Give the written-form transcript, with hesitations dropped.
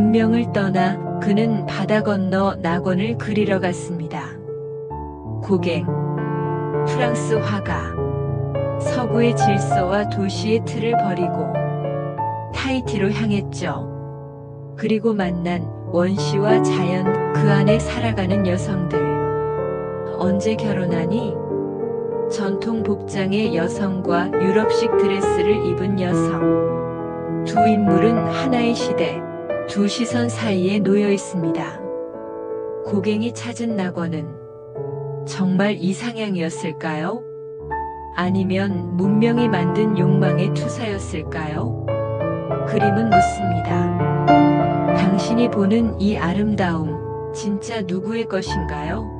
문명을 떠나 그는 바다 건너 낙원을 그리러 갔습니다. 고갱, 프랑스 화가, 서구의 질서와 도시의 틀을 버리고 타히티로 향했죠. 그리고 만난 원시와 자연, 그 안에 살아가는 여성들. 언제 결혼하니? 전통 복장의 여성과 유럽식 드레스를 입은 여성. 두 인물은 하나의 시대, 두 시선 사이에 놓여 있습니다. 고갱이 찾은 낙원은 정말 이상향이었을까요? 아니면 문명이 만든 욕망의 투사였을까요? 그림은 묻습니다. 당신이 보는 이 아름다움, 진짜 누구의 것인가요?